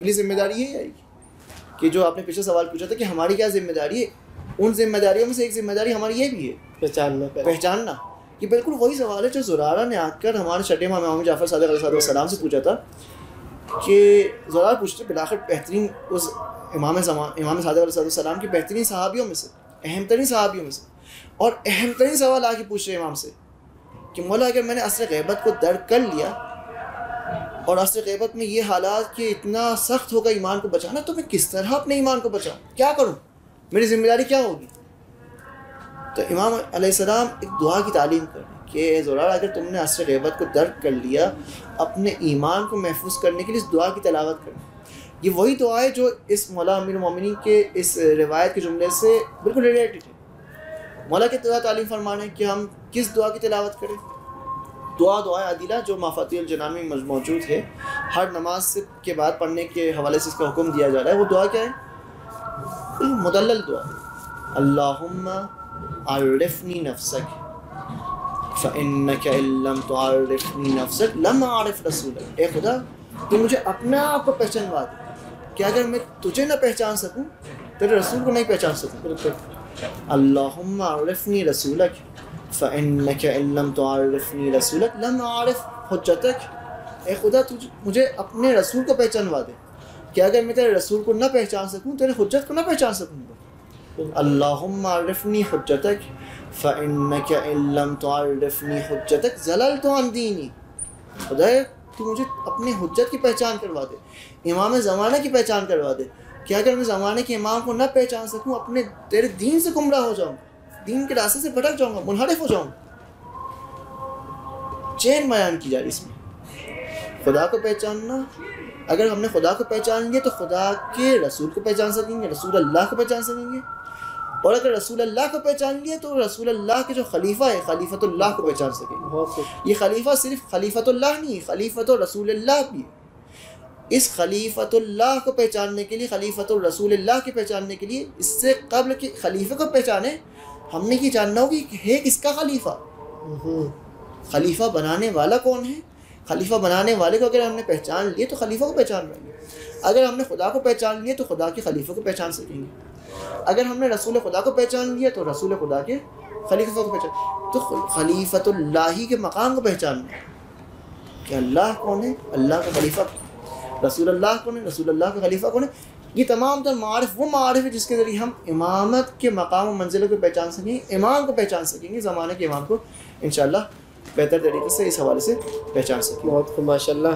اگلی ذمہ داری یہی آئے گی کہ جو آپ نے پچھلے سوال پوچھا تھا کہ ہماری کیا ذمہ داری ہے، ان ذمہ داریوں میں سے ایک ذمہ داری ہماری یہ بھی ہے پہچاننا. یہ بالکل وہی سوال ہے جو زرارہ نے آ کر ہمارے چھٹے امام جعفر صادق علیہ السلام سے پوچھا تھا کہ زرارہ پوچھتے بلاخر بہترین اس امام صادق علیہ السلام کی بہترین صحابیوں میں سے، اہم ترین صحابیوں میں سے، اور اہم ترین سوال آ کے پوچھ رہے امام سے کہ مولا اگر میں نے عصر غیبت کو درک کر لیا اور عصر غیبت میں یہ حالات کہ اتنا سخت ہوگا ایمان کو بچانا، تو میں کس طرح اپنے ایمان کو بچاؤں، کیا کروں، میری ذمہ داری کیا ہوگی؟ تو امام علیہ السلام ایک دعا کی تعلیم کر رہے ہیں کہ زرارہ اگر تم نے عصر غیبت کو درک کر لیا، اپنے ایمان کو محفوظ کرنے کے لیے اس دعا کی تلاوت کریں. یہ وہی دعا ہے جو اس مولا امیر المومنین کے اس روایت کے جملے سے بالکل ریلیٹڈ ہے. مولا کی دعا تعلیم فرمانے ہیں کہ ہم کس دعا کی تلاوت کریں. دعائے عادلہ جو مفاتیح الجنان میں موجود ہے، ہر نماز کے بعد پڑھنے کے حوالے سے اس کا حکم دیا جا رہا ہے. وہ دعا کیا ہے؟ مدلل دعا. اللہم عرفنی نفسک فإنک ان لم تعرفنی نفسک لم اعرف رسولک. اے خدا تو مجھے اپنے آپ کو پہچانوا دے کہ اگر میں تجھے نہ پہچان سکوں تیرے رسول کو نہیں پہچان سکوں. اللہم عرفنی رسولک فإنک ان لم تعرفنی رسولک لم اعرف حجتک. اے خدا مجھے اپنے رسول کو پہچانوا دے کہ اگر میں تیرے رسول کو نہ پہچان سکوں تیرے حجت کو نہ پہچان سکوں گا. اللہم عرفنی حجتک فإنک ان لم تعرفنی حجتک زللت عن دینی. خدا تو مجھے اپنے حجت کی پہچان کروا دے، امام زمانہ کی پہچان کروا دے کہ اگر میں زمانے کے امام کو نہ پہچان سکوں اپنے تیرے دین سے گمراہ ہو جاؤں، دین کے راستے سے بھٹک جاؤں گا، منحرف ہو جاؤں. چین بیان کی جا رہی اس میں. خدا کو پہچاننا، اگر ہم نے خدا کو پہچان لیا تو خدا کے رسول کو پہچان سکیں گے، رسول اللہ کو پہچان سکیں گے. اور اگر رسول اللہ کو پہچان لیا تو رسول اللہ کے جو خلیفہ ہے خلیفۃ اللہ کو پہچان سکیں گے. یہ خلیفہ صرف خلیفۃ اللہ نہیں، خلیفۃ رسول اللہ بھی ہے. اس خلیفۃ اللہ کو پہچاننے کے لیے، خلیفۃ الرسول اللہ کے پہچاننے کے لیے، اس سے قبل کہ خلیفہ کو پہچانے ہم نے یہ جاننا ہوگی کہ ہے کس کا خلیفہ، خلیفہ بنانے والا کون ہے. خلیفہ بنانے والے کو اگر ہم نے پہچان لیے تو خلیفہ کو پہچان لیں گے. اگر ہم نے خدا کو پہچان لیے تو خدا کے خلیفہ کو پہچان سکیں گے. اگر ہم نے رسول خدا کو پہچان لیا تو رسول خدا کے خلیفہ کو پہچان. تو خلیفۃ اللہ کے مقام کو پہچاننا کہ اللہ کون ہے، اللہ کا خلیفہ، رسول اللہ کون ہے، رسول اللہ کا خلیفہ کون ہے. یہ تمام تر معارف وہ معارف ہے جس کے ذریعے ہم امامت کے مقام و منزلوں کو پہچان سکیں گے، امام کو پہچان سکیں گے، زمانے کے امام کو انشاءاللہ بہتر طریقے سے اس حوالے سے پہچان سکیں. بہت خوب، ماشاء اللہ.